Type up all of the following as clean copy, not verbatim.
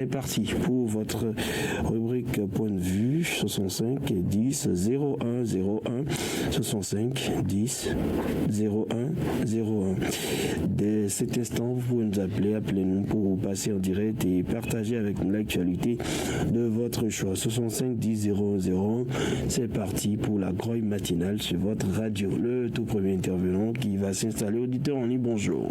C'est parti pour votre rubrique point de vue 65 10 01 01 65 10 01 01. Dès cet instant, vous pouvez nous appeler, appelez-nous pour passer en direct et partager avec nous l'actualité de votre choix. 65 10 00. C'est parti pour la grogne matinale sur votre radio. Le tout premier intervenant qui va s'installer. Auditeur en ligne, bonjour.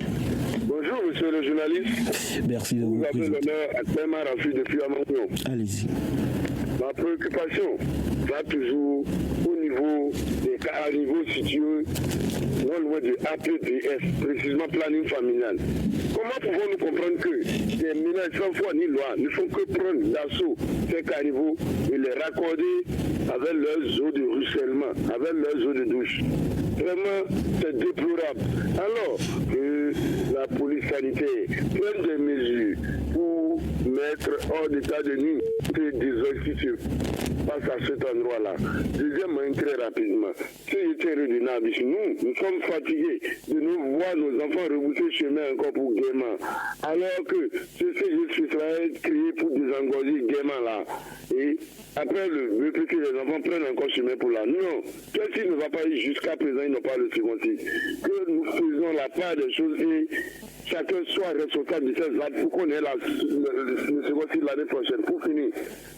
Bonjour, monsieur le journaliste. Merci de vous présenter. Vous avez l'honneur à Clément Rafi depuis Amagnon. Allez-y. Ma préoccupation va toujours au niveau des caniveaux situés non loin de APDF, précisément planning familial. Comment pouvons-nous comprendre que des ménages sans foi ni loi ne font que prendre d'assaut ces caniveaux et les raccorder avec leurs eaux de ruissellement, avec leurs eaux de douche? Vraiment, c'est déplorable. Alors que la police sanitaire prenne des mesures pour mettre hors d'état de nuit des officiers face à cet endroit-là. Deuxièmement, très rapidement, c'est raisonnable. Nous sommes fatigués de nous voir nos enfants rebousser chemin encore pour gaiement. Alors que ce CGS va être créé pour désengorger gaiement là. Et après le fait que les enfants prennent encore chemin pour là. Non, qu'est-ce qui ne va pas jusqu'à présent, ils n'ont pas le second cycle. Que nous faisons la part des choses et chacun soit responsable de ces actes pour qu'on ait le second cycle l'année prochaine. Pour finir,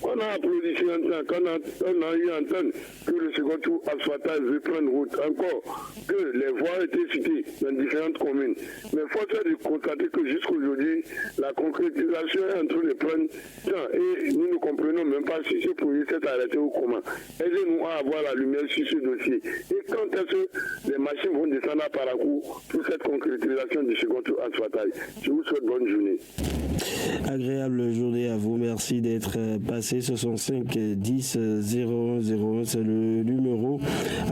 on a applaudi sur un temps, on a eu à entendre que le second tour asphaltage veut prendre route. Encore que les voies ont été citées dans différentes communes. Mais force est de constater que jusqu'aujourd'hui, la concrétisation est en train de prendre temps. Et nous ne comprenons même pas si ce projet s'est arrêté ou comment. Aidez-nous à avoir la lumière sur ce dossier. Et quand est-ce que les machines vont descendre à Parakou pour cette concrétisation du second tour asphaltage? Je vous souhaite bonne journée. Agréable journée à vous. Merci d'être passé. 65 10 001, c'est le numéro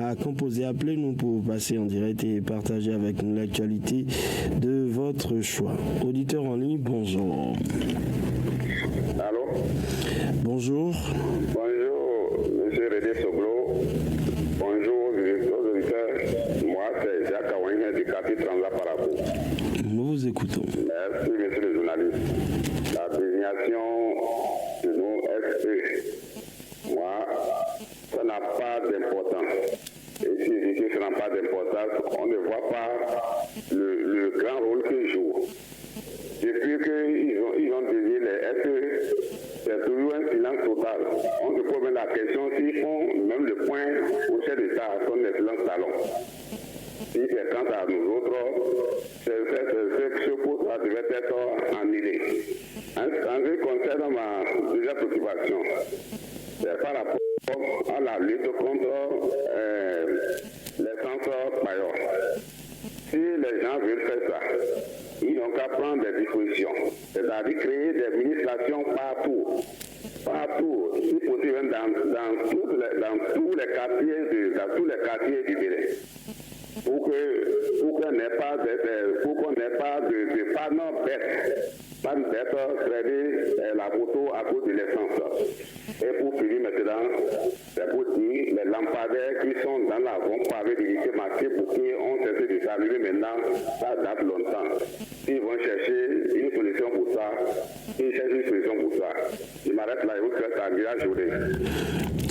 à composer. Appelez-nous pour passer en direct et partager avec nous l'actualité de votre choix. Auditeur en ligne, bonjour. Allô? Bonjour. Bonjour, monsieur Rédé Soblo. Bonjour aux auditeurs. Moi, c'est Jacques Aouin du quartier Transat Parakou. Nous vous écoutons. Merci, monsieur le journaliste. La désignation de nos SE, moi, ça n'a pas d'importance. Et si ça n'a pas d'importance, on ne voit pas le grand rôle qu'ils jouent. Depuis qu'ils ont désigné les SE, c'est toujours un silence total. On se pose la question s'ils font même le point au chef d'État à son excellence talon. Si c'est quant à nous autres, ce poste devait être annulé. En ce qui concerne ma deuxième préoccupation, c'est par rapport à la lutte contre les censeurs paillons. Si les gens veulent faire ça, ils n'ont qu'à prendre des dispositions, c'est-à-dire créer des administrations partout, si possible dans tous les quartiers du Bénin. Pour qu'on n'ait pas de panneaux bêtes traiter la moto à cause de l'essence. Et pour finir maintenant, c'est pour dire les lampadaires qui sont dans la vente pavée de lycée marqué pour qu'ils ont cessé de s'allumer maintenant, ça date longtemps. Ils vont chercher une solution pour ça, Je m'arrête là et vous souhaite une agréable journée.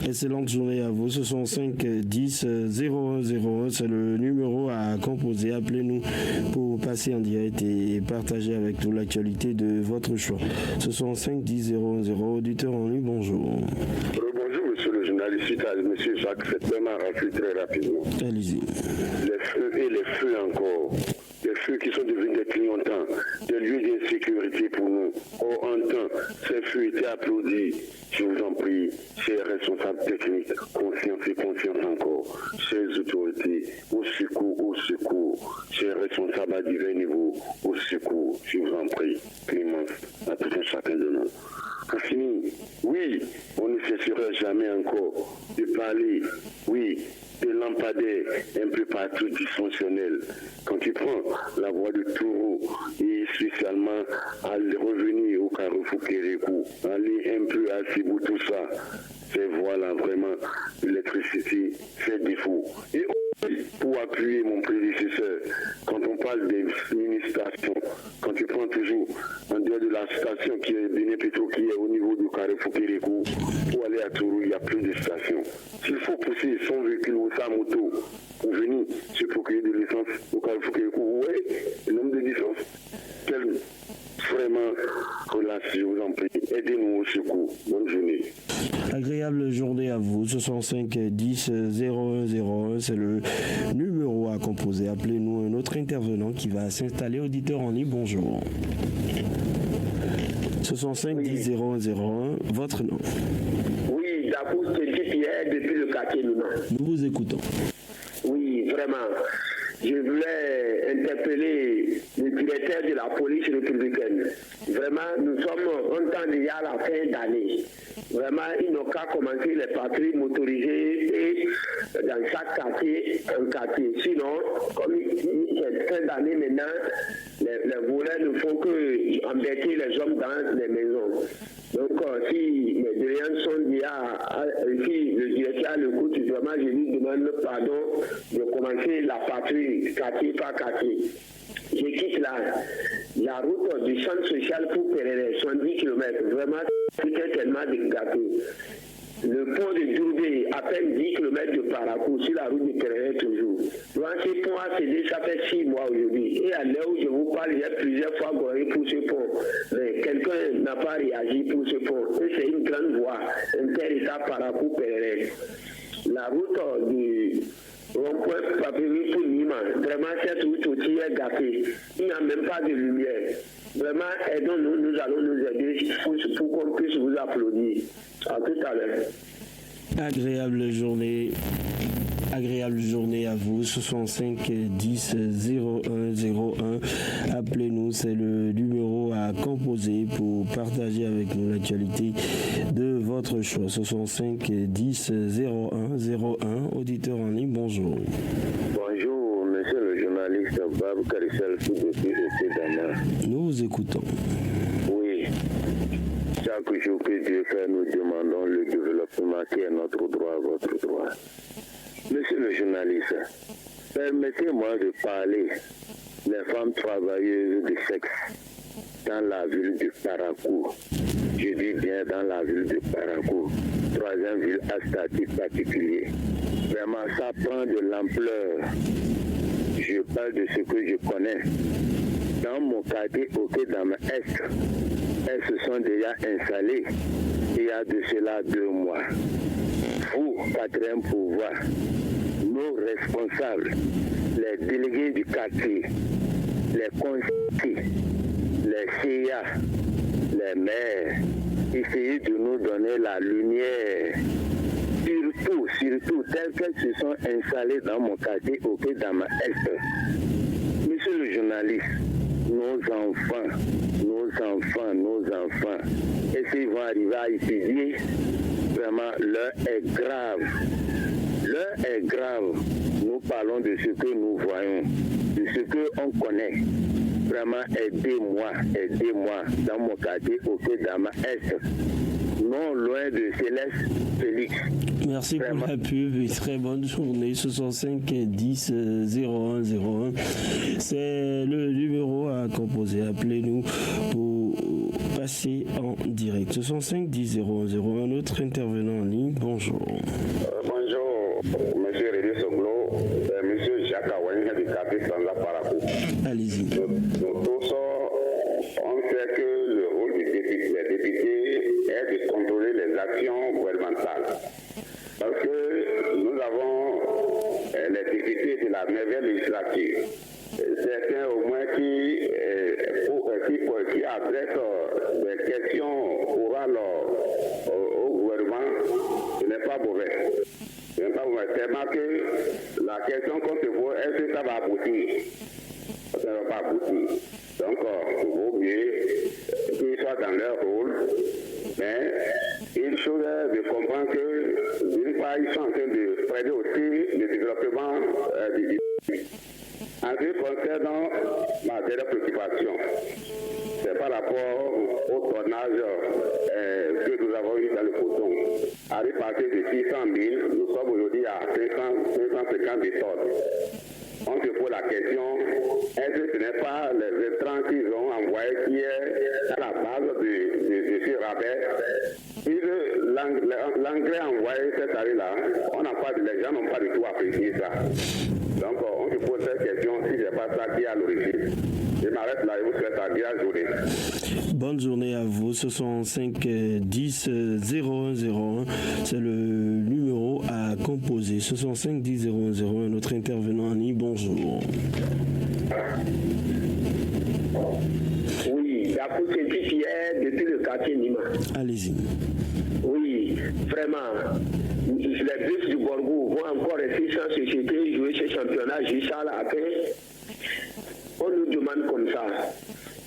Excellente journée à vous. 65 10 0101, c'est le numéro à composer. Appelez-nous pour passer en direct et partager avec nous l'actualité de votre choix. 65 10 010, auditeur en ligne, bonjour. Bonjour, monsieur le journaliste, monsieur Jacques, c'est vraiment rapide très rapidement. Allez-y. Les feux et les feux encore. Des feux qui sont devenus des clignotants, des lieux d'insécurité pour nous. Or, en temps, ces feux étaient applaudis. Je vous en prie, chers responsables techniques, conscience et confiance encore, chères autorités, au secours, chers responsables à divers niveaux, au secours, je vous en prie, clémence à tout un chacun de nous. Pour finir, oui, on ne cessera jamais encore de parler, oui, des lampadaires un peu partout dysfonctionnels. Quand tu prends la voie de Touro et spécialement à revenir au Carrefour Kérékou, aller un peu à Sibou, tout ça, ces voies-là, vraiment, l'électricité fait défaut. Et pour appuyer mon prédécesseur, quand on parle des mini-stations, quand tu prends toujours en dehors de la station qui est Bénin Pétro, qui est au niveau du carrefour Kérékou, pour aller à Tourou, il n'y a plus de stations. S'il faut pousser son véhicule ou sa moto pour venir se procurer de l'essence au carrefour Kérékou, vous voyez le nombre de distances. Vraiment, relâchez, je vous en prie. Aidez-nous au secours. Bonne journée. Agréable journée à vous. 65 10 0101, c'est le numéro à composer. Appelez-nous un autre intervenant qui va s'installer. Auditeur en ligne, bonjour. 65 10 0101, votre nom. Oui, Dabou Petit Pierre depuis le quartier Luna. Nous vous écoutons. Oui, vraiment. Je voulais interpeller le directeur de la police républicaine. Vraiment, nous sommes en temps déjà à la fin d'année. Vraiment, ils n'ont qu'à commencer les patrouilles motorisées et dans chaque quartier, un quartier. Sinon, comme c'est fin d'année maintenant, les voleurs ne font que embêter les hommes dans les maisons. Donc, si les déliants sont déjà, si le directeur l'écoute, vraiment, je lui demande pardon de commencer la patrouille quartier par quartier. Je quitte la route du centre social pour Péréret, 110 km. Vraiment, c'était tellement gâté. Le pont de Dourdé, à peine 10 km de Parakou, sur la route de Péréret toujours. Devant ces ponts à céder, ça fait 6 mois aujourd'hui. Et à l'heure où je vous parle, il y a plusieurs fois goré pour ce pont. Mais quelqu'un n'a pas réagi pour ce pont. Et c'est une grande voie, inter-état Parakou Péréret. La route du rond-point Papéry pour Nîmes, vraiment cette route aussi est gâtée. Il n'y a même pas de lumière. Vraiment, aidons-nous, nous allons nous aider pour qu'on puisse vous applaudir. À tout à l'heure. Agréable journée à vous. 65 10 0101. Appelez-nous, c'est le numéro à composer pour partager avec nous l'actualité de votre choix. 65 10 0101. Auditeur en ligne, bonjour. Bonjour, monsieur le journaliste Bab Karissel depuis Océdana. Nous vous écoutons. Oui. Chaque jour que Dieu fait, nous demandons le développement qui est notre droit, votre droit. Monsieur le journaliste, permettez-moi de parler des femmes travailleuses de sexe dans la ville de Parakou. Je dis bien dans la ville de Parakou, troisième ville à statut particulier. Vraiment, ça prend de l'ampleur. Je parle de ce que je connais. Dans mon quartier, au Kédama Est, elles se sont déjà installées il y a de cela 2 mois. Vous, quatrième pouvoir, nos responsables, les délégués du quartier, les conseillers, les CIA, les maires, essayez de nous donner la lumière. Surtout, telles qu'elles se sont installées dans mon quartier au Kédama Est. Monsieur le journaliste, nos enfants, et s'ils vont arriver à étudier, vraiment, l'heure est grave. Nous parlons de ce que nous voyons, de ce qu'on connaît. Vraiment, aidez-moi dans mon quartier au Kédama Est, non loin de Céleste Félix. Merci pour la pub et très bonne journée. 65 10 0101. C'est le numéro à composer. Appelez-nous pour passer en direct. 65 10 0101. Notre intervenant en ligne. Bonjour. Bonjour, monsieur Rédé Soglo, monsieur Jacques Aouane du quartier Sanza Parakou. Allez-y. Nous tous, on sait que le rôle des députés est de contrôler les actions gouvernementales. Parce que nous avons les députés de la nouvelle législature. Certains au moins qui adressent des questions orales au gouvernement, ce n'est pas mauvais. C'est marqué la question qu'on se pose, est-ce que ça va aboutir? Ça ne va pas aboutir. Donc, il vaut mieux qu'ils soient dans leur rôle. Mais il faut de comprendre que, d'une part, ils sont en train de freiner aussi le développement du pays. En ce qui concerne ma dernière préoccupation, c'est par rapport au tonnage que nous avons eu dans le coton. À partir de 600 000, nous sommes aujourd'hui a 550 méthodes. On se pose la question, est-ce que ce n'est pas les étrangers qu'ils ont envoyés qui est à la base de ce rabais? L'engrais envoyé cette année-là, les gens n'ont pas du tout apprécié ça. Donc on se pose cette question, si ce n'est pas ça qui est à l'origine. Je m'arrête là et vous souhaite une agréable journée. Bonne journée à vous. 65 10 0101, c'est le numéro à composer. 65 10 0101, notre intervenant Annie, bonjour. Oui, la pousse hier depuis le quartier Nima. Allez-y. Oui, vraiment. Les Blues du Borgou vont encore rester sans société, jouer ce championnat jusqu'à la fin. On nous demande comme ça.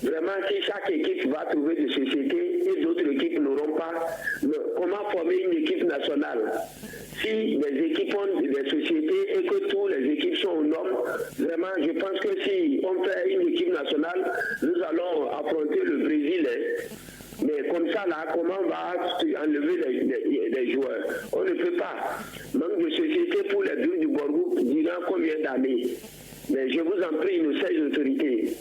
Vraiment, si chaque équipe va trouver des sociétés et d'autres équipes n'auront pas, comment former une équipe nationale? Si les équipes ont des sociétés et que toutes les équipes sont aux normes, vraiment, je pense que si on fait une équipe nationale, nous allons affronter le Brésil. Mais comme ça, là, comment on va enlever les joueurs? On ne peut pas. Manque de société pour les Blues du Borgou durant combien d'années? Mais je vous en prie, nous, ces autorités,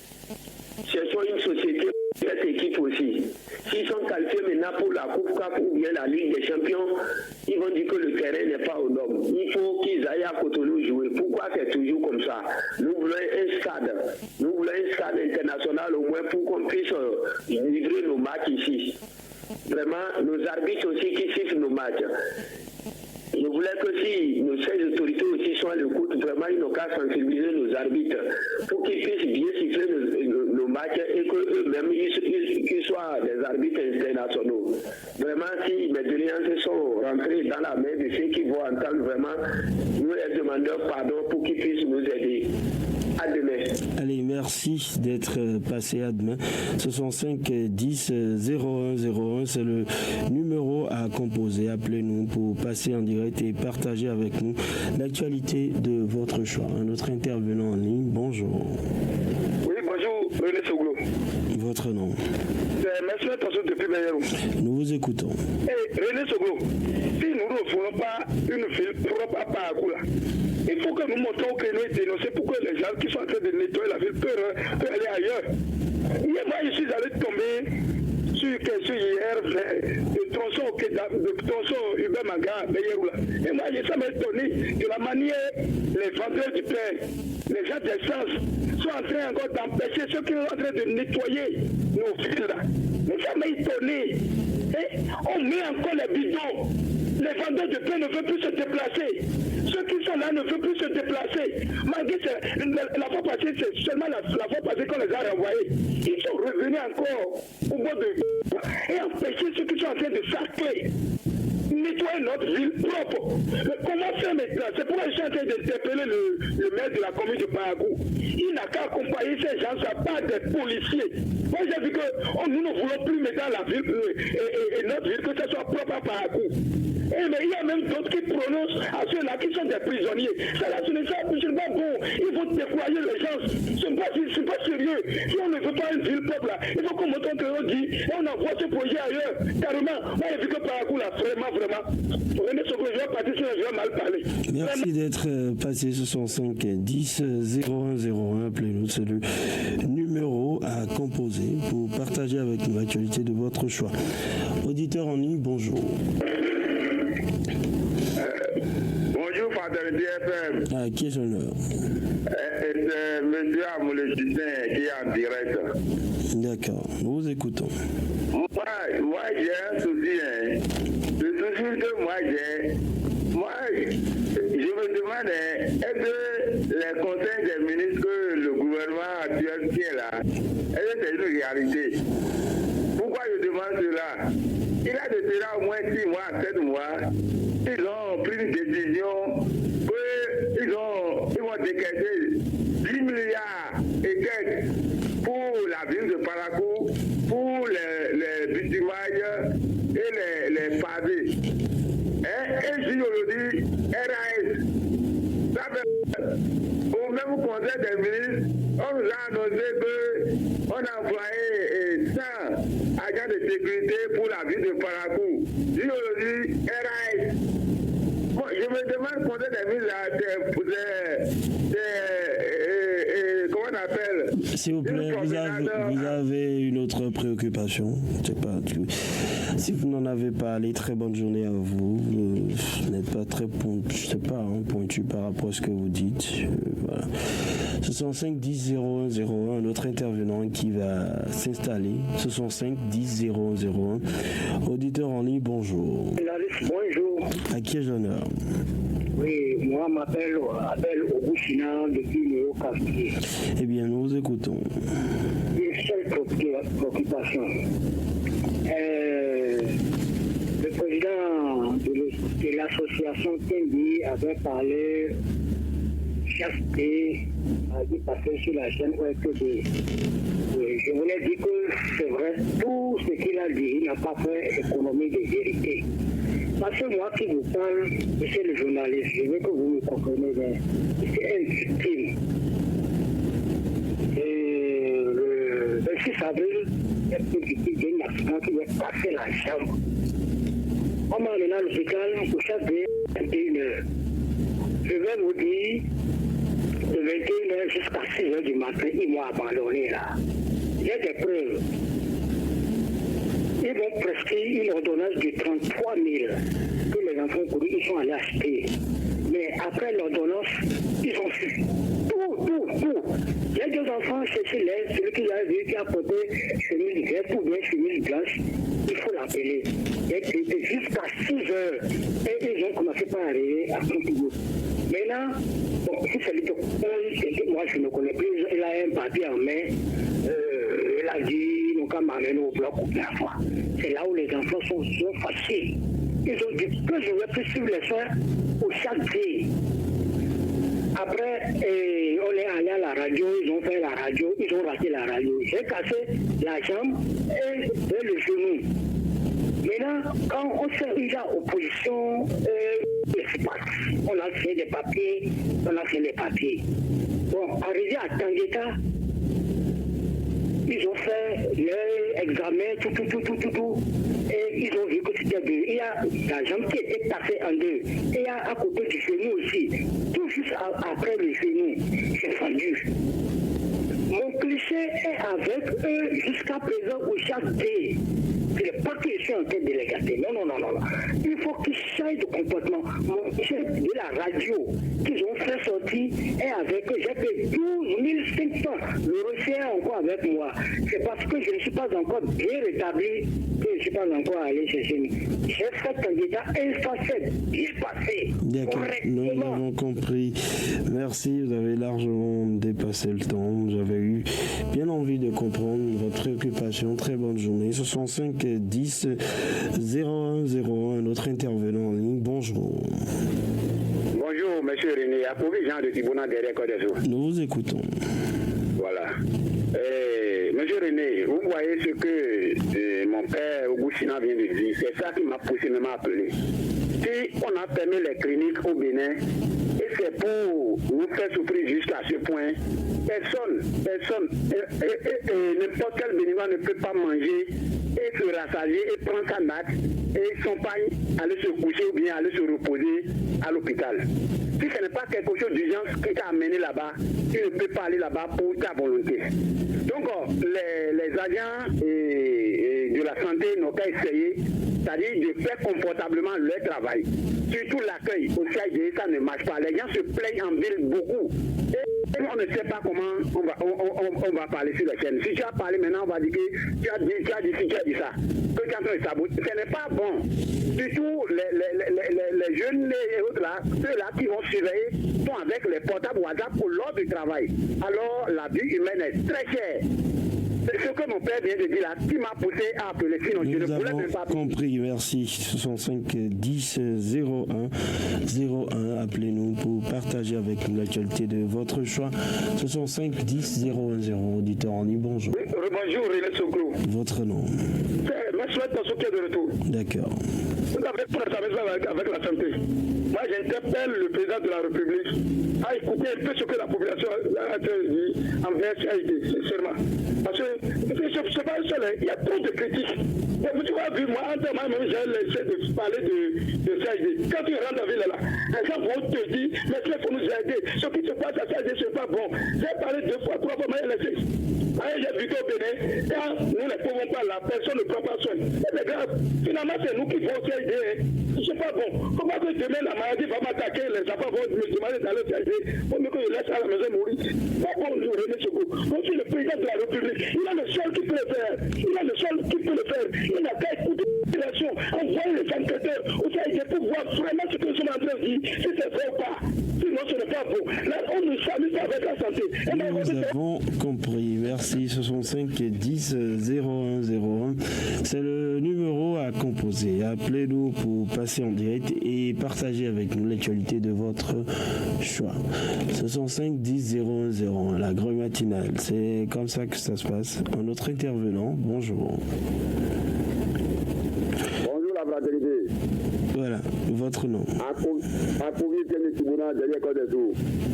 cherchons une société pour cette équipe aussi. S'ils sont qualifiés maintenant pour la Coupe CAF ou bien la Ligue des Champions, ils vont dire que le terrain n'est pas aux normes. Il faut qu'ils aillent à Cotonou jouer. Pourquoi c'est toujours comme ça? Nous voulons un stade. Nous voulons un stade international au moins pour qu'on puisse livrer nos matchs ici. Vraiment, nos arbitres aussi qui sifflent nos matchs. Je voulais que si ces autorités aussi sont à l'écoute, vraiment ils n'ont qu'à sensibiliser nos arbitres pour qu'ils puissent bien siffler nos matchs et qu'eux-mêmes qu'ils soient des arbitres internationaux. Vraiment, si mes doléances sont rentrées dans la main de ceux qui vont entendre, vraiment, nous les demandons pardon pour qu'ils puissent nous aider. À demain. Allez, merci d'être passé à demain. 65 10 0101, c'est le numéro à composer. Appelez-nous pour passer en direct et partager avec nous l'actualité de votre choix. Un autre intervenant en ligne, bonjour. Oui, bonjour, René Soglo. Votre nom? Merci depuis Meilleur. Nous vous écoutons. René Soglo, si nous ne voulons pas une ville propre à Paracoula, il faut que nous montrons que nous dénonçons pour que les gens qui sont en train de nettoyer la ville peuvent aller ailleurs. Hier, moi, je suis allé tomber sur une question hier de tronçon Hubert Manga, Meyeroula. Et moi, ça m'a étonné de la manière les vendeurs du pain, les gens d'essence, sont en train encore d'empêcher ceux qui sont en train de nettoyer nos villes là. Mais ça m'a étonné. Et on met encore les bidons. Les vendeurs de pain ne veulent plus se déplacer. Ceux qui sont là ne veulent plus se déplacer. Malgré la fois passée, c'est seulement la fois passée qu'on les a renvoyés. Ils sont revenus encore au bord de... et empêcher ceux qui sont en train de sarcler. Nettoyer notre ville propre. Mais comment faire maintenant? C'est pourquoi je suis en train d'interpeller le maire de la commune de Parakou. Il n'a qu'à accompagner ces gens, ça pas des policiers. Moi j'ai vu que nous ne voulons plus mettre dans la ville et notre ville que ce soit propre à Parakou. Mais il y a même d'autres qui prononcent à ceux-là qui sont des prisonniers. Ça là, ce n'est pas bon. Il faut déployer les gens. Ce n'est pas sérieux. Si on ne veut pas une ville propre là, il faut qu'on montre qu'on dit et on envoie ce projet ailleurs. Carrément, moi j'ai vu que Parakou là, vraiment. René Soglo, je vais partir sur je vais mal parler. Merci d'être passé 65 10 0101. Appelez-nous, c'est le numéro à composer pour partager avec nous l'actualité de votre choix. Auditeur en ligne, bonjour. Bonjour, Fraternité FM. Qui est son heure? C'est M. Amoulé Justin qui est en direct. D'accord, nous vous écoutons. Moi j'ai un souci. Le souci que moi j'ai, je me demande, est-ce que les conseils des ministres que le gouvernement actuel tient là, est-ce que c'est une réalité? Pourquoi je demande cela? Il a de cela au moins 6 mois, 7 mois, ils ont pris une décision qu'ils vont décaisser 10 milliards et quelques pour la ville de Parakou, pour les bitumages et les pavés. Et si aujourd'hui, RAS, ça fait au même conseil des ministres, on nous a annoncé qu'on a envoyé 100 agents de sécurité pour la ville de Parakou. Si aujourd'hui, RAS, bon, je me demande le conseil comment on appelle? S'il vous plaît, vous avez une autre préoccupation. Je sais pas. Si vous n'en avez pas, allez, très bonne journée à vous. Vous n'êtes pas très pointu par rapport à ce que vous dites. Voilà. 65 10 01 01, un autre intervenant qui va s'installer. 65 10 01 01. Auditeur en ligne, bonjour. Bonjour. À qui ai-je l'honneur? Oui, moi je m'appelle Abel Oguchina depuis le quartier. Eh bien, nous vous écoutons. Une seule préoccupation. Le président de l'association Tendi avait parlé chasteté, a dit passer sur la chaîne OFTD. Je voulais dire que c'est vrai, tout ce qu'il a dit, il n'a pas fait économie de vérité. Parce que moi qui vous parle, monsieur le journaliste, je veux que vous me compreniez bien. C'est un victime. Et le 26 avril, il y a une victime d'un accident qui va passer la chambre. On m'a amené à l'hôpital pour chaque 21h. Je vais vous dire, de 21h jusqu'à 6h du matin, ils m'ont abandonné là. J'ai des preuves. Ils vont prescrire une ordonnance de 33 000 que les enfants courus, ils sont allés acheter. Mais après l'ordonnance, ils ont su. Tout. Il y a deux enfants chez celui qui a vu qui a porté chemise verte ou bien chemise blanche, il faut l'appeler. Et jusqu'à 6 heures, et ils ont commencé par arriver à Contigo. Maintenant, bon, si c'est le docteur, moi je ne connais plus, il a un papier en main, il a dit, nous quand m'amener au bloc ou bien fois. C'est là où les enfants sont fâchés. Ils ont dit que je vais plus suivre les soins au chaque jour. Après, on est allé à la radio, ils ont fait la radio, ils ont raté la radio. J'ai cassé la jambe et le genou. Maintenant, quand on fait une opposition, on a fait des papiers, Bon, arrivé à Tangueta, ils ont fait leur examen, tout. Et ils ont vu que c'était deux. Il y a la jambe qui était passée en deux. Et il y a à côté du genou aussi. Tout juste après le genou, c'est fendu. Mon cliché est avec eux jusqu'à présent au chaque day. Ce n'est pas qu'ils sont en train de les gâter. Non. Il faut qu'ils changent de comportement. Mon chef de la radio qu'ils ont fait sortir est avec eux. J'ai payé 12 500. Le reçu est encore avec moi. C'est parce que je ne suis pas encore bien rétabli que je ne suis pas encore allé chercher. J'ai fait candidat et ça s'est bien passé. D'accord, nous avons compris. Merci, vous avez largement dépassé le temps. J'avais eu bien envie de comprendre votre préoccupation. Très bonne journée. 65 10 01 01, notre intervenant en ligne. Bonjour. Bonjour, monsieur René. Approuvé Jean de Tibona derrière Côte d'Azur. Nous vous écoutons. Voilà. Monsieur René, vous voyez ce que mon père Oguchina vient de dire. C'est ça qui m'a poussé même à appeler. Si on a fermé les cliniques au Bénin, et c'est pour nous faire souffrir jusqu'à ce point, personne, n'importe quel Béninois ne peut pas manger et se rassasier et prendre sa natte et son pain, aller se coucher ou bien aller se reposer à l'hôpital. Si ce n'est pas quelque chose d'urgence qui t'a amené là-bas, tu ne peux pas aller là-bas pour ta volonté. Donc, les agents de la santé n'ont qu'à essayer, c'est-à-dire de faire confortablement leur travail. Surtout l'accueil au CID, ça ne marche pas. Les gens se plaignent en ville beaucoup. Et on ne sait pas comment on va parler sur la chaîne. Si tu as parlé maintenant, on va dire que tu as dit ça. Que tu as fait ça. Ce n'est pas bon. Surtout les jeunes et autres là, ceux-là qui vont surveiller sont avec les portables WhatsApp pour l'ordre du travail. Alors la vie humaine est très chère. C'est ce que mon père vient de dire là, qui m'a poussé à appeler. Sinon, je ne voulais même pas. Compris, merci. 65 10 01 01. Appelez-nous pour partager avec nous l'actualité de votre choix. 65 10 01 01. Auditeur en ligne, bonjour. Oui, bonjour, René Soklo. Votre nom. va souhaiter dans ce qui est de retour. D'accord. Vous avez pour avec la santé. Moi, j'interpelle le président de la République à écouter un peu ce que la population a dit envers CID, sincèrement. Parce que c'est pas seul, il y a trop de critiques. Et tu as vu, moi, même j'ai laissé de parler de CID. Quand tu rentres dans la ville là, les gens vont te dire, mais il faut nous aider. Ce qui se passe à CID, c'est pas bon. J'ai parlé 2 fois, 3 fois, mais j'ai laissé. J'ai vu au Bénin, quand nous ne pouvons pas là, personne ne prend pas soin. C'est grave. Finalement, c'est nous qui faut CID. C'est pas bon. Comment que demain la maladie va m'attaquer, les enfants vont me demander d'aller CID, pour que je laisse à la maison mourir. Pas bon, je remets ce coup. Donc, c'est le président de la République. Il a le seul qui peut le faire. Il a le seul qui peut le faire. Il n'a qu'à écouter la population, envoyer les enquêteurs au CID pour voir vraiment ce que nous sommes en train de dire, si c'est vrai ou pas. Sinon, ce n'est pas bon. Là, on nous s'amuse avec la santé. Nous avons compris. Merci. 65 10 0101. C'est le numéro à composer. Appelez-nous pour passer en direct et partager avec nous l'actualité de votre choix. 65 10 0101. La grande matinale. C'est comme ça que ça se passe. Un autre intervenant. Bonjour. Bonjour la fraternité. Voilà, votre nom.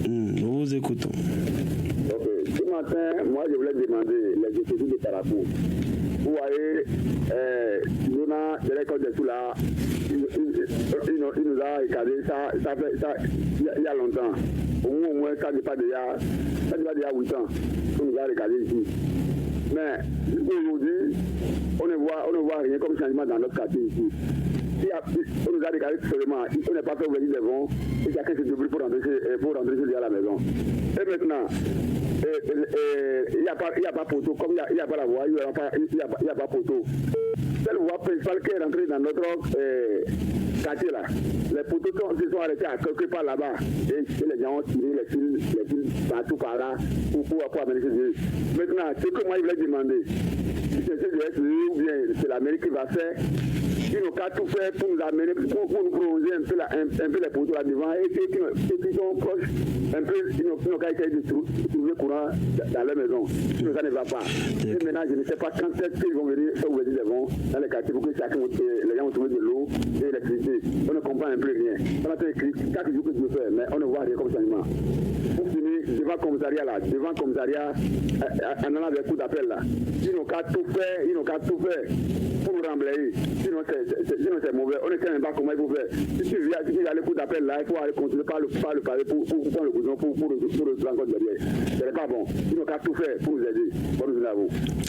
Nous vous écoutons. Ok. Ce matin, moi je voulais demander les effectifs de Parapou. Vous voyez, Luna de l'école de Soula, il nous a écarté ça il y a longtemps. Au moins, ça n'est pas déjà 8 ans qu'on nous a regardé ici. Mais aujourd'hui, on ne voit rien comme changement dans notre quartier ici. On nous a regardé seulement, on n'a pas fait ouvrir des vents et chacun s'est débrouillé pour rentrer chez lui à la maison. Et maintenant, il n'y a pas poteau, comme il n'y a pas la voie, il n'y a pas poteau. Telle voie principale qui est rentrée dans notre quartier là, les poteaux se sont arrêtés à quelque part là-bas et les gens ont tiré les fils partout par là pour amener chez eux. Maintenant, ce que moi je voulais demander, si c'est CDS ou bien c'est l'Amérique qui va faire, ils n'ont qu'à tout faire pour nous amener, pour nous prolonger un peu les poteaux là devant et ceux qui sont proches, un peu, ils n'ont qu'à essayer de trouver courant dans leur maison. Sinon ça ne va pas. Et maintenant, je ne sais pas quand est-ce qu'ils vont venir ouvrir des vents dans les quartiers pour que les gens vont trouver de l'eau et de l'électricité. On ne comprend un peu rien. On a fait écrit chaque jour que je veux faire, mais on ne voit rien comme changement. Pour finir, devant le commissariat là, en allant des coups d'appel là, ils n'ont qu'à tout faire pour nous remblayer. Sinon c'est mauvais. On ne sait même pas comment il faut faire. Si tu as le coup d'appel là, il faut aller continuer par le pavé pour prendre le gouvernement pour le encore derrière. Ce n'est pas bon. Ils n'ont qu'à tout faire pour nous aider. Bonne journée à vous.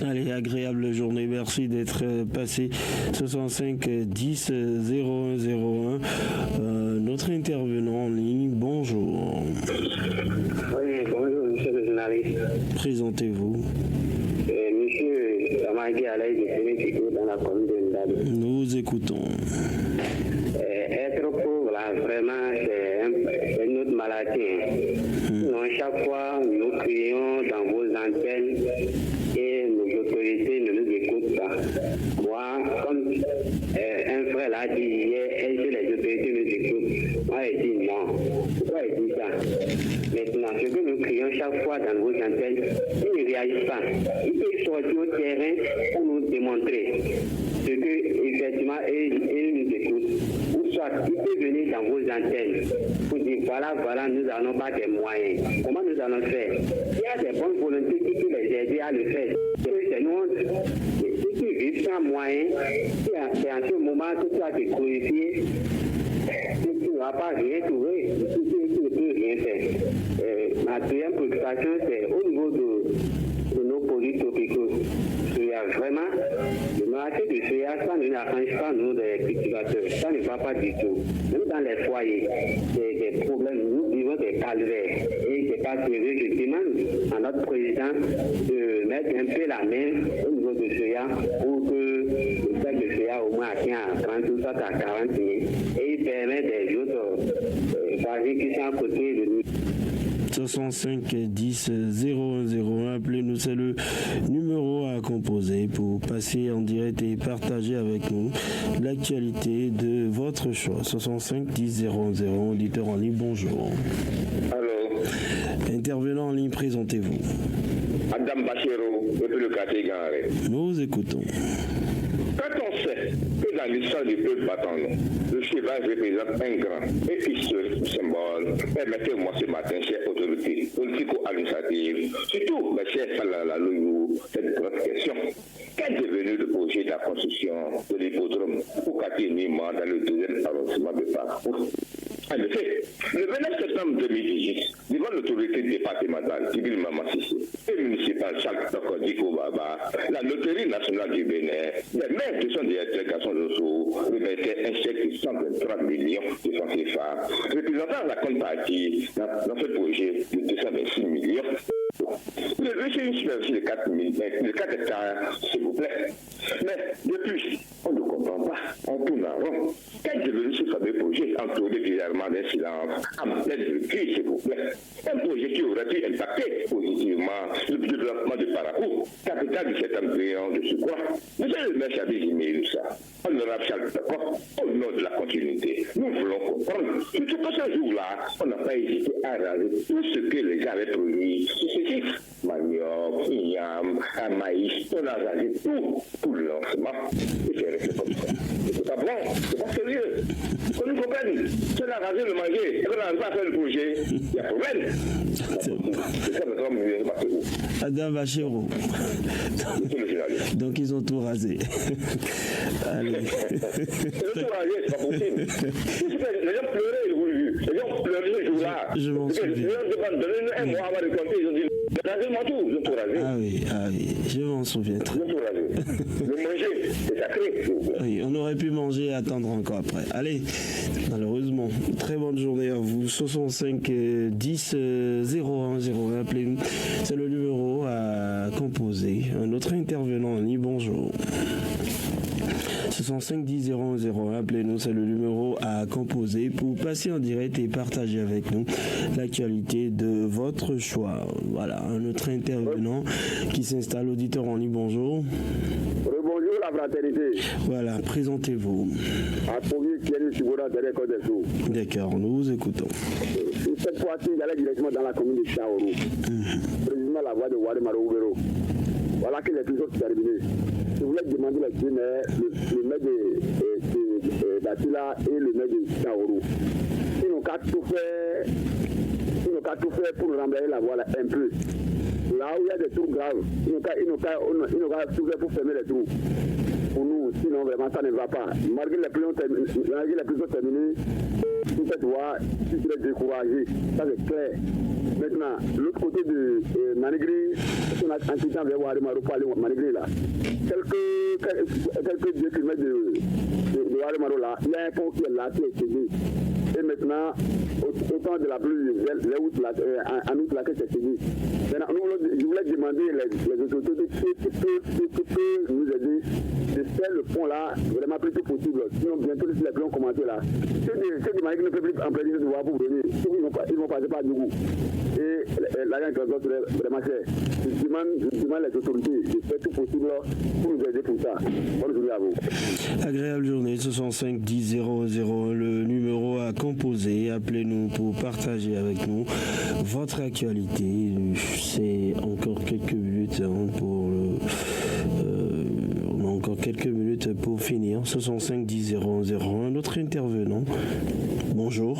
Allez, agréable journée. Merci d'être passé. 65 10 0101. Notre intervenant en ligne. Bonjour. Oui, bonjour, monsieur le journaliste. Présentez-vous. Monsieur Amagui Alaï de Sénégal dans la commune de Ndado. Nous écoutons. Être pauvre, là, vraiment, c'est une autre maladie. Donc, chaque fois, nous crions dans vos antennes et nos autorités ne nous écoutent pas. Moi, comme un frère l'a dit hier, est-ce que les autorités nous écoutent? Moi, il dit non. Pourquoi il dit ça? Maintenant, ce que nous crions chaque fois dans vos antennes, ils ne réagissent pas. Ils peuvent sortir au terrain pour nous démontrer ce que, effectivement, ils nous écoutent. Ou soit, ils peuvent venir dans vos antennes pour dire voilà, nous n'avons pas des moyens. Comment nous allons faire? Il y a des bonnes volontés qui peuvent les aider à le faire. C'est nous, si tu vis sans moyens, c'est en ce moment que tu vas te purifier. Tu ne vas pas rien trouver, tu ne peux rien faire. Ma deuxième préoccupation, c'est au niveau de nos produits tropicaux. Vraiment, le marché de soya, ça ne n'arrange pas nous, les cultivateurs. Ça ne va pas du tout. Même dans les foyers, c'est des problèmes. Nous vivons des calvaires. Et c'est pas sérieux. Je demande à notre président de mettre un peu la main au niveau de soya pour que le sac de soya au moins atteint à 30 ou 40 000. Et il permet des autres foyers qui sont à côté de nous. 65 10 0101. Appelez-nous, c'est le numéro à composer pour passer en direct et partager avec nous l'actualité de votre choix. 65 10 0101. Auditeur en ligne, bonjour. Alors, intervenant en ligne, présentez-vous. Adam Bachero, depuis le quartier Garé. Nous écoutons. Quand on sait que dans l'histoire du peuple battant, le cheval représente un grand et historique symbole, permettez-moi ce matin, chers autorités politico-administratives, surtout mes chers Salalalouou, cette grande question. Qu'est devenu le projet de la construction de l'hippodrome pour Katinima dans le 2e arrondissement de Parcours? En effet, le 29 septembre 2018, devant l'autorité départementale Tibil Mamassissé et municipale Charles Tokodiko Baba, la loterie nationale du Bénin, les maires de son directeur Gasson Dosso remettaient un chèque de 123 millions de francs CFA, représentant la contrepartie dans ce projet de 226 millions. Le dossier une superficie de 4 hectares, s'il vous plaît. Mais depuis, on ne comprend pas, on tourne en rond. Quel est devenu ce fameux projet entouré bizarrement d'un silence en pleine crise, s'il vous plaît? Un projet qui aurait pu impacter positivement le développement de Parakou, capitale du 7e pays de surcroît. Monsieur le maire Chabis Iméou, ça. Honorable Charles D'accord, au nom de la continuité, nous voulons comprendre. Surtout que ce jour-là, on n'a pas hésité à raser tout ce que les gens avaient produit. Manioc, igname, maïs, on a rasé tout pour le lancement. Et c'est resté comme ça. C'est pas bon, c'est pas sérieux. Qu'on nous comprenne. Si on a rasé le manger et qu'on n'arrive pas à faire le projet, il y a problème. C'est ça notre homme, Adam Bachero. Donc ils ont tout rasé. Allez. C'est le tout rasé, c'est pas possible. Les gens pleuraient, ils voulaient vu. Les gens pleuraient ce jour-là. Je m'en souviens. Les gens demandent, donnez-nous un mois avant de compter, ils ont dit, rasez-moi tout, ils ont tout rasé. Ah oui, je m'en souviens très bien. Ils ont tout rasé. Le manger, c'est sacré. Oui, on aurait pu manger et attendre encore après. Allez, malheureusement, très bonne journée à vous. 65 10 01 01, appelez-nous. C'est le numéro à composer. Un autre intervenant en ligne, bonjour. 65 10 01 appelez-nous, c'est le numéro à composer pour passer en direct et partager avec nous l'actualité de votre choix. Voilà, un autre intervenant qui s'installe, auditeur en ligne, bonjour. Bonjour la fraternité. Voilà, présentez-vous. D'accord, nous vous écoutons. Cette fois-ci, j'allais directement dans la commune de Chaourou. Précisément la voie de Wademaro-Oubero. Voilà que les plus autres terminés. Je voulais demander le maire de Batila et le maire de Chaourou. Ils n'ont qu'à tout faire pour remballer la voie là, un peu. Là où il y a des trous graves, ils n'ont qu'à tout faire pour fermer les trous. Pour nous, sinon vraiment ça ne va pas. Malgré les plus autres terminés, tout cette voie, tu serais découragé. Ça c'est clair. Maintenant, l'autre côté de Manigri, on a un petit temps vers Wademaro pour aller au Manigri là. Quelques 2 km de Wademaro là, il y a un pont qui est là, qui est cédé. Et maintenant, au temps de la pluie, en août là, que c'est cédé. Maintenant, je voulais demander les autorités qui peuvent nous aider de faire le pont là vraiment plus tôt possible. Sinon, bientôt, si les plans commentés là, ceux de Manigri ne peuvent plus employer cette voie pour venir. Ils vont passer par Dougou. Et l'argent transport serait vraiment cher. Je demande les autorités de faire tout possible pour nous aider pour ça. Bonne journée à vous. Agréable journée, 65 10 00, le numéro à composer. Appelez-nous pour partager avec nous votre actualité. C'est encore quelques minutes on a encore quelques minutes pour finir. 65 10 001. Notre intervenant. Bonjour.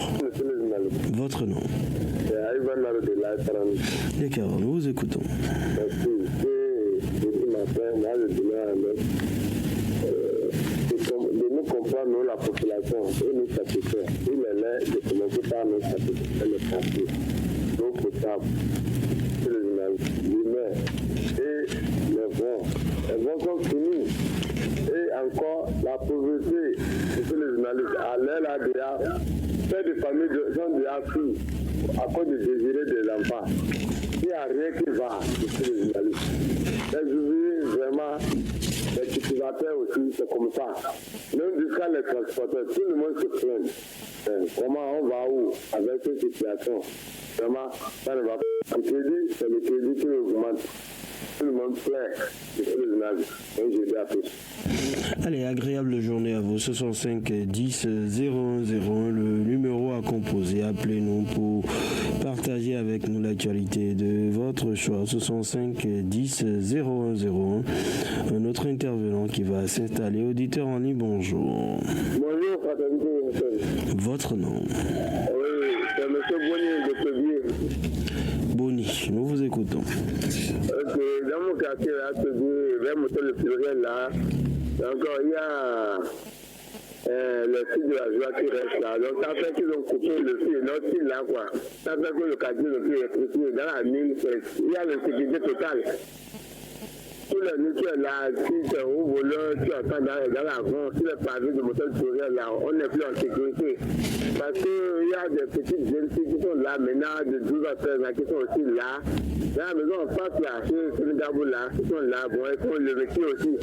Votre nom. D'accord, nous vous écoutons. Merci. Depuis matin, moi je dirais de nous comprendre la population et nous satisfaire. Il est là de commencer par nous satisfaire les Français. L'eau potable, c'est le l'humain et les vents. Les vents sont finis. Et encore la pauvreté, c'est le journaliste. À l'air là déjà, fait des familles sont déjà pris à cause de désirer des enfants. Il n'y a rien qui va, c'est le journaliste. Les ouvriers, vraiment, les cultivateurs aussi, c'est comme ça. Même jusqu'à les transporteurs, tout le monde se plaint. Comment on va où avec cette situation? Vraiment, ça ne va pas. Le crédit, c'est le crédit qui augmente. tout le monde plein de raisonnable. Donc je dis à tous. Allez, agréable journée à vous. 65 10 0101, le numéro à composer. Appelez-nous pour partager avec nous l'actualité de votre choix. 65 10 0101. Un autre intervenant qui va s'installer. Auditeur en ligne, bonjour. Bonjour, fraternité. Votre nom? Oui, c'est M. Bonnier de Pébier. Boni, nous vous écoutons. Ok, dans mon quartier, là, Pébier, vers le pluriel, là, encore il y a le site de la joie qui reste là. Donc ça fait qu'ils ont coupé le fil, notre fil là, quoi. Ça fait que le quartier ne peut être pris dans la mine. Il y a l'insécurité totale. Tous les nuits là, si tu es au volant, tu entends dans l'avant, si le pavé de moteur pluriel là, on n'est plus en sécurité. Parce qu'il y a des petites jeunes filles qui sont là maintenant, de 12 à 13 ans, qui sont aussi là. Dans la maison en face là, chez les Dabou là, qui sont là, bon, ils sont le vécu aussi.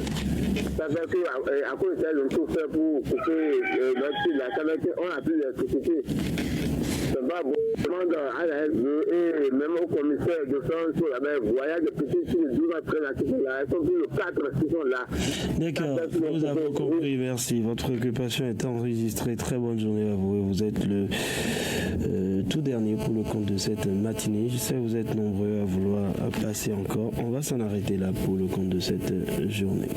Ça fait qu'à cause de ça, ils ont tout fait pour couper notre fil là. Ça fait qu'on n'a plus d'électricité. Ça va bon, demande à la SE et même au commissaire de France, il y a des petites filles de 12 à 13 ans qui sont là. Elles sont plus de 4 qui sont là. D'accord, vous avez compris, merci. Votre occupation est enregistrée. Très bonne journée à vous. Et vous êtes le tout dernier pour le compte de cette matinée. Je sais que vous êtes nombreux à vouloir passer encore. On va s'en arrêter là pour le compte de cette journée.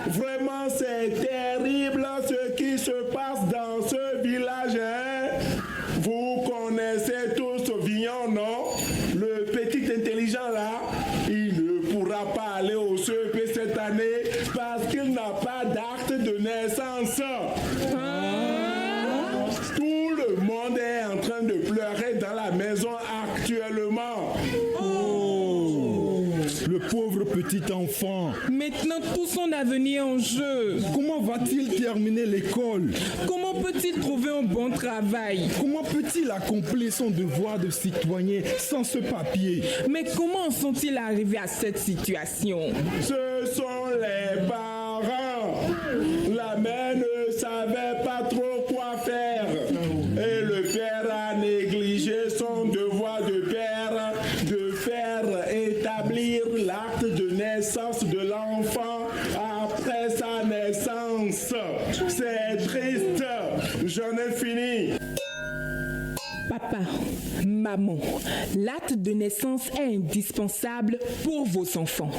Vraiment, c'est terrible ce qui se passe dans ce village. Vous connaissez tous Vignon, non? Le petit intelligent là, il ne pourra pas aller au CEP cette année parce qu'il n'a pas d'acte de naissance. Tout le monde est en train de pleurer dans la maison actuellement. Le pauvre petit enfant. Maintenant, tout son avenir en jeu. Comment va-t-il terminer l'école? Comment peut-il trouver un bon travail? Comment peut-il accomplir son devoir de citoyen sans ce papier? Mais comment en sont-ils arrivés à cette situation? Ce sont les parents. La mère ne savait pas trop quoi faire. Et le père a négligé son devoir de père de faire établir l'acte de naissance de l'enfant après sa naissance. C'est triste. J'en ai fini. Papa, maman, l'acte de naissance est indispensable pour vos enfants.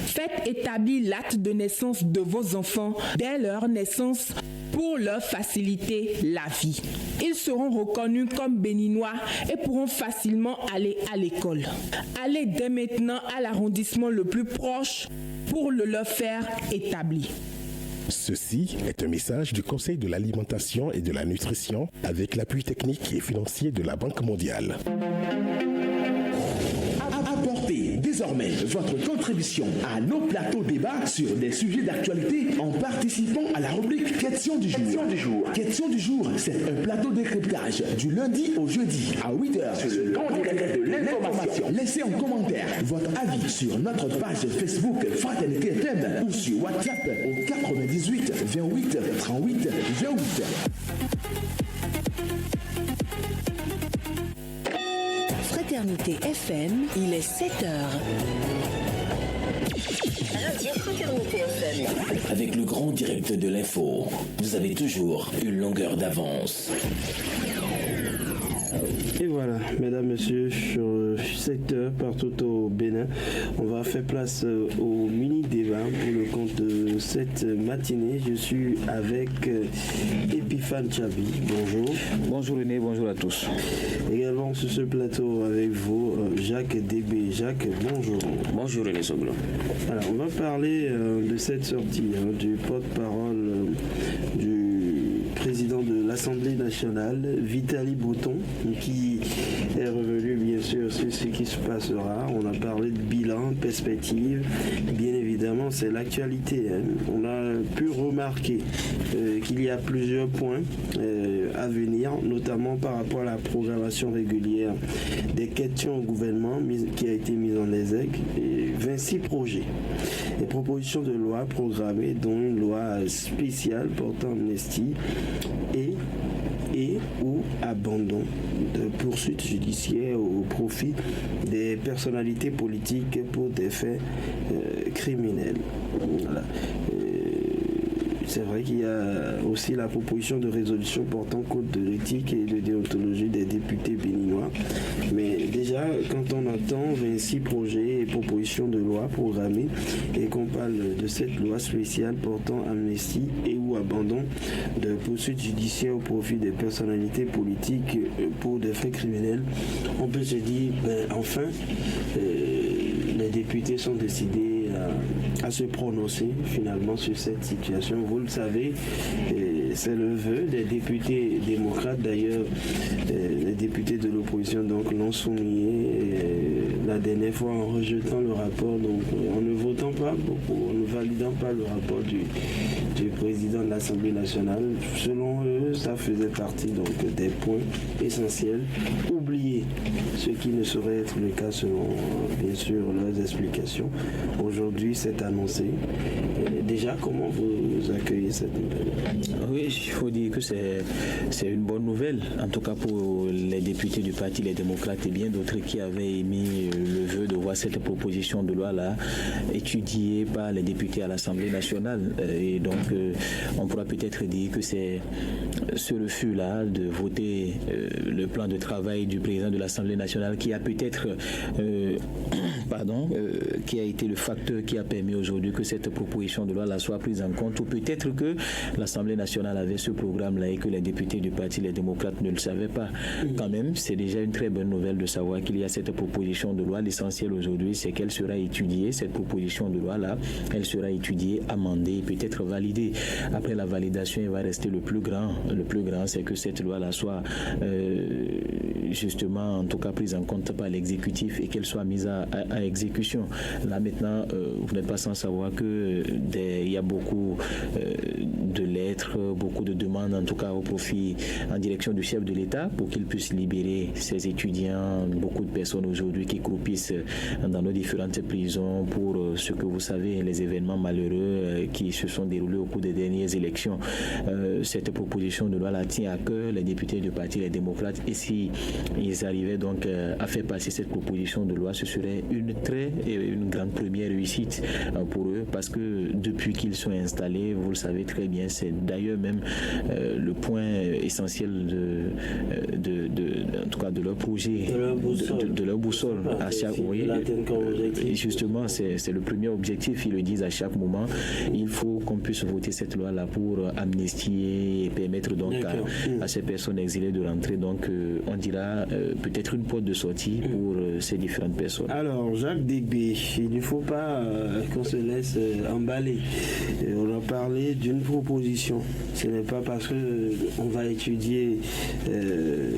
Faites établir l'acte de naissance de vos enfants dès leur naissance pour leur faciliter la vie. Ils seront reconnus comme béninois et pourront facilement aller à l'école. Allez dès maintenant à l'arrondissement le plus proche pour le leur faire établir. Ceci est un message du Conseil de l'alimentation et de la nutrition avec l'appui technique et financier de la Banque mondiale. Apportez désormais votre contribution à nos plateaux débats sur des sujets d'actualité en participant à la rubrique Question du jour. Question du jour, c'est un plateau de décryptage du lundi au jeudi à 8h sur le grand direct de l'information. Laissez en commentaire votre avis sur notre page Facebook Fraternité FM ou sur WhatsApp au 98 28 38 28. Fraternité FM, il est 7h. Radio Fraternité FM. Avec le grand direct de l'info, vous avez toujours une longueur d'avance. Et voilà, mesdames, messieurs, sur le secteur partout au Bénin, on va faire place au mini-débat pour le compte de cette matinée. Je suis avec Epiphane Chabi. Bonjour. Bonjour René, bonjour à tous. Également sur ce plateau avec vous, Jacques DB. Jacques, bonjour. Bonjour René Soglo. Alors, on va parler de cette sortie du porte-parole du président de l'Assemblée nationale, Vitali Bouton, qui est revenu bien sûr sur ce qui se passera. On a parlé de bilan, perspective. Bien évidemment, c'est l'actualité. On a pu remarquer qu'il y a plusieurs points à venir, notamment par rapport à la programmation régulière des questions au gouvernement qui a été mise en exergue. 26 projets et propositions de loi programmées, dont une loi spéciale portant amnistie et ou abandon de poursuites judiciaires au profit des personnalités politiques pour des faits criminels. Voilà. C'est vrai qu'il y a aussi la proposition de résolution portant code de l'éthique et de déontologie des députés béninois. Mais déjà, quand on entend 26 projets et propositions de loi programmées et qu'on parle de cette loi spéciale portant amnistie et ou abandon de poursuites judiciaires au profit des personnalités politiques pour des faits criminels, on peut se dire, enfin, les députés sont décidés à se prononcer finalement sur cette situation. Vous le savez, c'est le vœu des députés démocrates. D'ailleurs, les députés de l'opposition donc l'ont souligné la dernière fois en rejetant le rapport, donc en ne votant pas, en ne validant pas le rapport du président de l'Assemblée nationale. Selon eux, ça faisait partie donc des points essentiels oubliés, ce qui ne saurait être le cas selon bien sûr leurs explications. Aujourd'hui, c'est annoncé. Déjà, comment vous accueillez cette nouvelle? Oui, il faut dire que c'est une bonne nouvelle, en tout cas pour les députés du Parti Les Démocrates et bien d'autres qui avaient émis le vœu de voir cette proposition de loi-là étudiée par les députés à l'Assemblée nationale. Et donc, on pourra peut-être dire que c'est ce refus-là de voter le plan de travail du président de l'Assemblée nationale qui a peut-être qui a été le facteur qui a permis aujourd'hui que cette proposition de loi là soit prise en compte, ou peut-être que l'Assemblée nationale avait ce programme-là et que les députés du Parti Les Démocrates ne le savaient pas. Quand même, c'est déjà une très bonne nouvelle de savoir qu'il y a cette proposition de loi. L'essentiel aujourd'hui, c'est qu'elle sera étudiée, cette proposition de loi-là, elle sera étudiée, amendée, peut-être validée. Après la validation, il va rester le plus grand. Le plus grand, c'est que cette loi-là soit justement, en tout cas, prise en compte par l'exécutif et qu'elle soit mise à exécution. Là, maintenant, vous n'êtes pas sans savoir qu'il y a beaucoup de lettres, beaucoup de demandes, en tout cas au profit, en direction du chef de l'État pour qu'il puisse libérer ses étudiants, beaucoup de personnes aujourd'hui qui croupissent dans nos différentes prisons pour ce que vous savez, les événements malheureux qui se sont déroulés au cours des dernières élections. Cette proposition de loi la tient à cœur, les députés du Parti Les Démocrates, et si ils arrivaient donc à faire passer cette proposition de loi, ce serait une grande première réussite pour eux, parce que depuis qu'ils sont installés, vous le savez très bien, c'est d'ailleurs même le point essentiel en tout cas de leur projet, de leur boussole. À chaque, justement, c'est le premier objectif, ils le disent à chaque moment. Il faut qu'on puisse voter cette loi-là pour amnistier et permettre donc à ces personnes exilées de rentrer. Donc, on dira peut-être une porte de sortie pour ces différentes personnes. Alors, Jacques Dégbé, il ne faut pas qu'on se laisse emballer. On a parlé d'une proposition. Ce n'est pas parce qu'on va étudier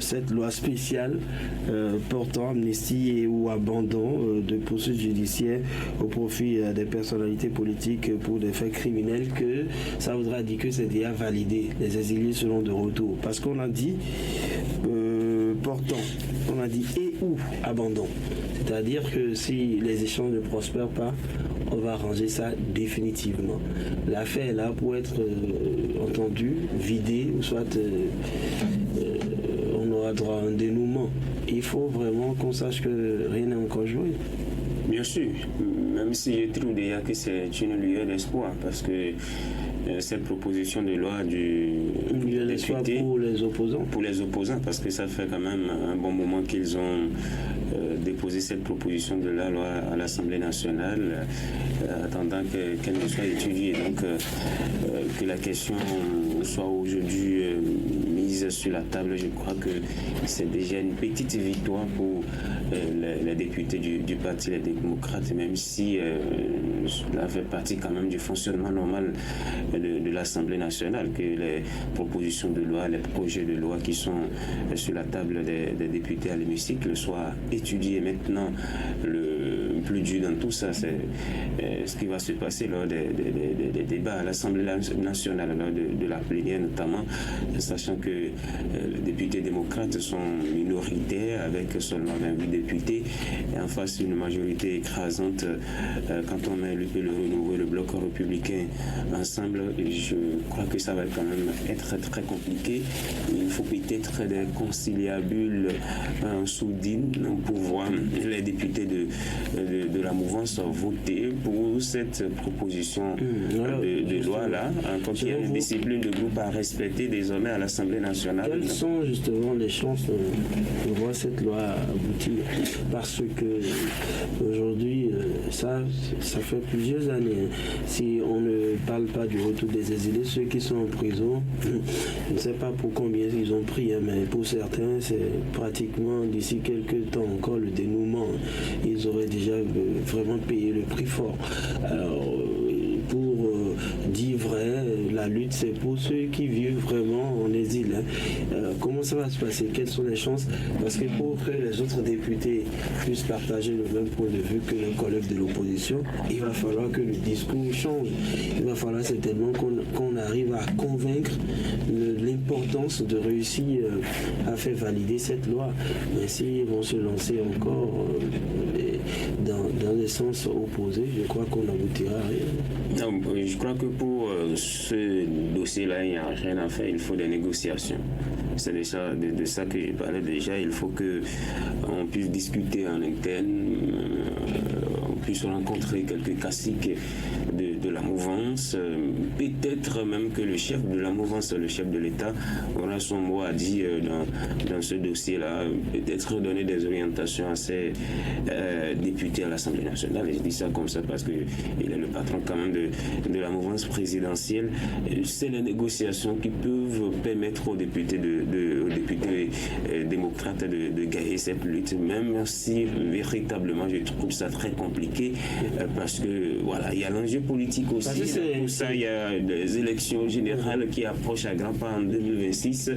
cette loi spéciale portant amnistie et ou abandon de poursuites judiciaires au profit des personnalités politiques pour des faits criminels que ça voudra dire que c'est déjà validé. Les exilés seront de retour. Parce qu'on a dit portant, on a dit et ou abandon. C'est-à-dire que si les échanges ne prospèrent pas, on va arranger ça définitivement. L'affaire est là pour être entendue, vidée, ou soit on aura droit à un dénouement. Il faut vraiment qu'on sache que rien n'est encore joué. Bien sûr, même si je trouve déjà que c'est une lueur d'espoir, parce que cette proposition de loi du député pour les opposants. Pour les opposants, parce que ça fait quand même un bon moment qu'ils ont déposé cette proposition de la loi à l'Assemblée nationale, attendant qu'elle ne soit étudiée. Donc, que la question soit aujourd'hui mise sur la table, je crois que c'est déjà une petite victoire pour les députés du Parti Les Démocrates, même si cela fait partie quand même du fonctionnement normal de l'Assemblée nationale, que les propositions de loi, les projets de loi qui sont sur la table des députés à l'hémicycle soient étudiés. Maintenant, le plus dur dans tout ça, c'est ce qui va se passer lors des débats à l'Assemblée nationale, lors de la plénière notamment, sachant que les députés démocrates sont minoritaires avec seulement 28 députés et en face une majorité écrasante. Quand on met le Renouveau et le Bloc républicain ensemble, je crois que ça va quand même être très compliqué. Il faut peut-être des conciliabules soudines pour voir les députés de la mouvance voter pour cette proposition de loi-là, quand il y a une discipline de groupe à respecter désormais à l'Assemblée nationale. Quelles sont justement les chances de voir cette loi aboutir? Parce que aujourd'hui, ça fait plusieurs années. Si on ne parle pas du retour des exilés, ceux qui sont en prison, je ne sais pas pour combien ils ont pris, mais pour certains, c'est pratiquement d'ici quelques temps encore le dénouement. Ils auraient déjà vraiment payé le prix fort. Alors, pour dire vrai, la lutte, c'est pour ceux qui vivent vraiment en exil. Comment ça va se passer? Quelles sont les chances? Parce que pour que les autres députés puissent partager le même point de vue que les collègues de l'opposition, il va falloir que le discours change. Il va falloir certainement qu'on arrive à convaincre l'importance de réussir à faire valider cette loi. Mais s'ils vont se lancer encore dans les sens opposés, je crois qu'on n'aboutira à rien. Non, je crois que pour ce dossier-là, il n'y a rien à faire, il faut des négociations. C'est déjà de ça que je parlais déjà. Il faut qu'on puisse discuter en interne, on puisse rencontrer quelques caciques de la mouvance. Peut-être même que le chef de la mouvance, le chef de l'État, aura son mot à dire dans ce dossier-là. Peut-être donner des orientations à ses députés à l'Assemblée nationale. Et je dis ça comme ça parce qu'il est le patron quand même de la mouvance présidentielle. C'est les négociations qui peuvent permettre aux députés démocrates de gagner cette lutte, même si véritablement je trouve ça très compliqué parce que voilà, il y a l'enjeu politique aussi. Pour ça, il y a des élections générales qui approchent à grands pas en 2026.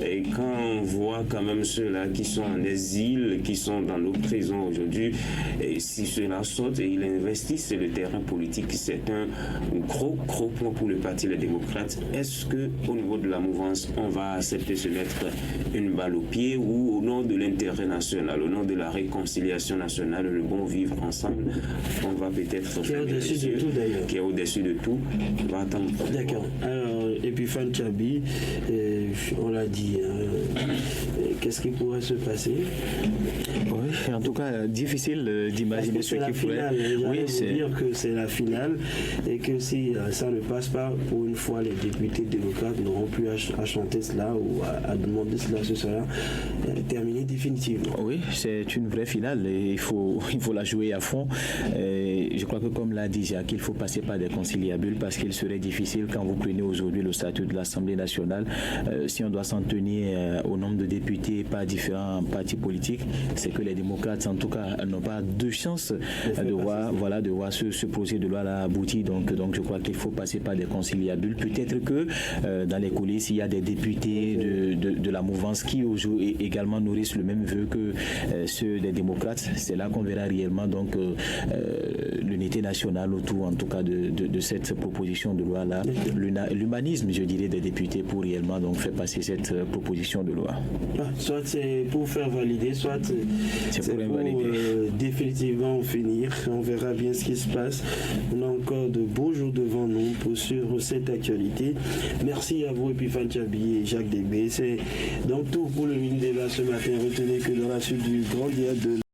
Et quand on voit quand même ceux-là qui sont en exil, qui sont dans nos prisons aujourd'hui, et si ceux-là sautent et ils investissent le terrain politique, c'est un gros point pour le Parti Les Démocrates. Est-ce que au niveau de la mouvance, on va accepter se mettre une balle au pied ou au nom de l'intérêt national, au nom de la réconciliation nationale, le bon vivre ensemble, on va peut-être qui est au-dessus de tout, on va attendre. D'accord. Alors, Epiphane Tchabi, on l'a dit, qu'est-ce qui pourrait se passer? Oui, en tout cas, difficile d'imaginer ce qui pourrait. Oui, c'est dire que c'est la finale et que si ça ne passe pas, pour une fois, les députés démocrates n'auront plus à chanter cela ou à demander cela, ce sera terminé définitivement. Oui, c'est une vraie finale et il faut la jouer à fond. Et je crois que comme l'a dit Jacques, il faut passer par des conciliabules parce qu'il serait difficile quand vous prenez aujourd'hui le statut de l'Assemblée nationale, si on doit s'en tenir au nombre de députés par différents partis politiques, c'est que les démocrates en tout cas n'ont pas de chance de voir ce projet de loi là aboutir. Donc je crois qu'il faut passer par des conciliabules. Peut-être que dans les coulisses, il y a des députés de la mouvance qui aujourd'hui également nourrissent le même vœu que ceux des démocrates. C'est là qu'on verra réellement donc l'unité nationale autour en tout cas de cette proposition de loi là, l'humanisme je dirais des députés pour réellement donc faire passer cette proposition de loi. Soit c'est pour faire valider, soit c'est pour définitivement finir. On verra bien ce qui se passe. On a encore de beaux jours devant nous pour suivre cette actualité. Merci à vous Epiphane Tchabi et Jacques Débé. C'est donc tout pour le mini débat ce matin. Retenez que dans la suite du grand diable de